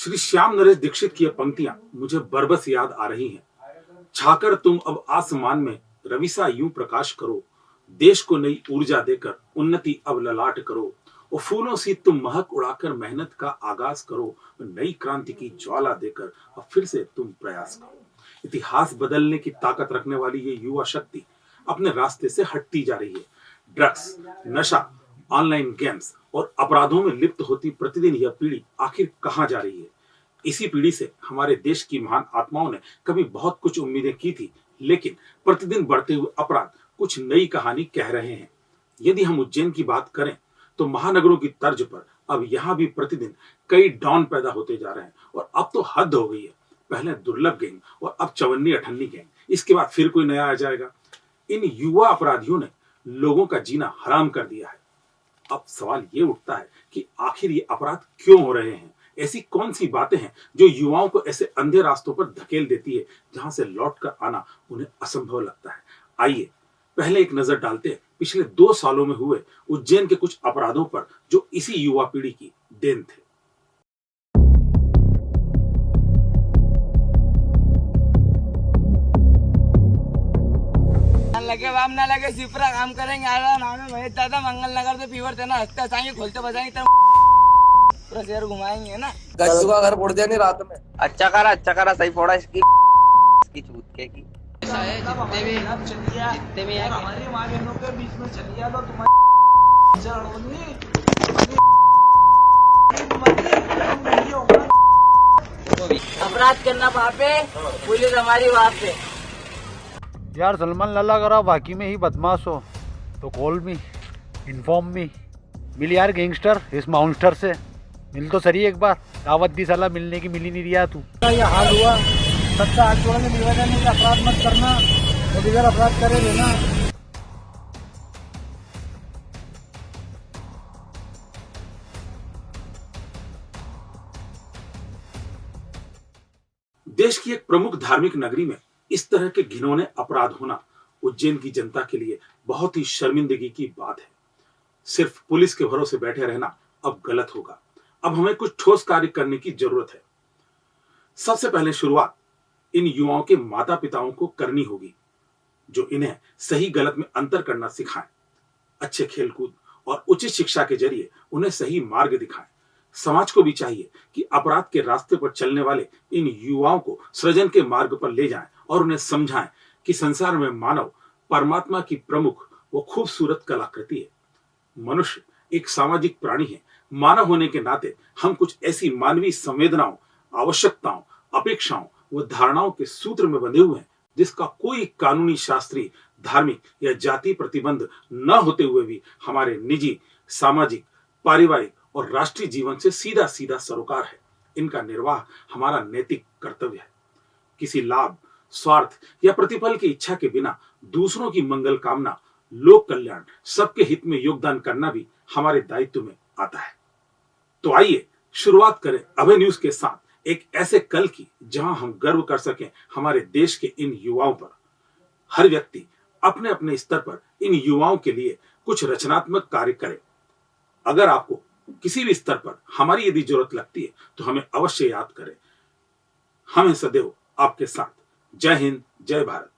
श्री श्याम नरेश दीक्षित की ये पंक्तियां मुझे बरबस याद आ रही हैं। छाकर तुम अब आसमान में रविसा यूं प्रकाश करो, देश को नई ऊर्जा देकर उन्नति अब ललाट करो, और फूलों सी तुम महक उड़ाकर मेहनत का आगाज करो, नई क्रांति की ज्वाला देकर अब फिर से तुम प्रयास करो। इतिहास बदलने की ताकत रखने वाली ये युवा शक्ति अपने रास्ते से हटती जा रही है। ड्रग्स, नशा, ऑनलाइन गेम्स और अपराधों में लिप्त होती प्रतिदिन यह पीढ़ी आखिर कहां जा रही है? इसी पीढ़ी से हमारे देश की महान आत्माओं ने कभी बहुत कुछ उम्मीदें की थी, लेकिन प्रतिदिन बढ़ते हुए अपराध कुछ नई कहानी कह रहे हैं। यदि हम उज्जैन की बात करें तो महानगरों की तर्ज पर अब यहां भी प्रतिदिन कई डॉन पैदा होते जा रहे हैं, और अब तो हद हो गई है। पहले दुर्लभ गैंग और अब चवन्नी अठन्नी गैंग, इसके बाद फिर कोई नया आ जाएगा। इन युवा अपराधियों ने लोगों का जीना हराम कर दिया है। अब सवाल ये उठता है कि आखिर ये अपराध क्यों हो रहे हैं? ऐसी कौन सी बातें हैं जो युवाओं को ऐसे अंधे रास्तों पर धकेल देती है जहां से लौटकर आना उन्हें असंभव लगता है? आइए पहले एक नजर डालते हैं पिछले 2 सालों में हुए उज्जैन के कुछ अपराधों पर जो इसी युवा पीढ़ी की देन थे। लगे वाम ना लगे सिपरा काम करेंगे। नाम है महेश दादा, मंगल नगर से फीवर थे ना, हंसते हंसाएंगे, खोलते बजाएंगे, पूरा शहर घुमाएंगे ना। गज्जू का घर फोड़ दिया नहीं रात में। अच्छा करा सही फोड़ा इसकी छूत के की। ऐसा है जितने भी हमारी माँ बहनों के बीच में चलिए तो तुम्हारी अपराध करना वहाँ पे, पुलिस हमारी वहाँ पे। यार सलमान लल्ला करा बाकी में ही बदमाश हो तो कॉल मी, इन्फॉर्म मी। मिल यार गैंगस्टर इस माउंस्टर से, मिल तो सही एक बार। दावत दी साला, मिलने की मिल ही नहीं दिया तू। ये हाल हुआ, सबका हाथ जोड़ने निवेदन है कि अपराध मत करना और इधर अपराध करे लेना। देश की एक प्रमुख धार्मिक नगरी में इस तरह के घिनौने अपराध होना उज्जैन की जनता के लिए बहुत ही शर्मिंदगी की बात है। सिर्फ पुलिस के भरोसे बैठे रहना अब गलत होगा। अब हमें कुछ ठोस कार्य करने की जरूरत है। सबसे पहले शुरुआत इन युवाओं के माता पिताओं को करनी होगी, जो इन्हें सही गलत में अंतर करना सिखाएं। अच्छे खेलकूद और उचित शिक्षा के जरिए उन्हें सही मार्ग दिखाएं। समाज को भी चाहिए कि अपराध के रास्ते पर चलने वाले इन युवाओं को सृजन के मार्ग पर ले जाएं और उन्हें समझाएं कि संसार में मानव परमात्मा की प्रमुख व खूबसूरत कलाकृति है। मनुष्य एक सामाजिक प्राणी है। मानव होने के नाते हम कुछ ऐसी मानवीय संवेदनाओं, आवश्यकताओं, अपेक्षाओं व धारणाओं के सूत्र में बंधे हुए हैं जिसका कोई कानूनी, शास्त्रीय, धार्मिक या जाति प्रतिबंध न होते हुए भी हमारे निजी, सामाजिक, पारिवारिक और राष्ट्रीय जीवन से सीधा सीधा सरोकार है। इनका निर्वाह हमारा नैतिक कर्तव्य है। किसी लाभ, स्वार्थ या प्रतिफल की इच्छा के बिना दूसरों की मंगल कामना, लोक कल्याण, सबके हित में योगदान करना भी हमारे दायित्व में आता है। तो आइए शुरुआत करें अभय न्यूज के साथ एक ऐसे कल की जहां हम गर्व कर सकें हमारे देश के इन युवाओं पर। हर व्यक्ति अपने अपने स्तर पर इन युवाओं के लिए कुछ रचनात्मक कार्य करे। अगर आपको किसी भी स्तर पर हमारी यदि जरूरत लगती है तो हमें अवश्य याद करें। हमें सदैव आपके साथ। जय हिंद, जय भारत।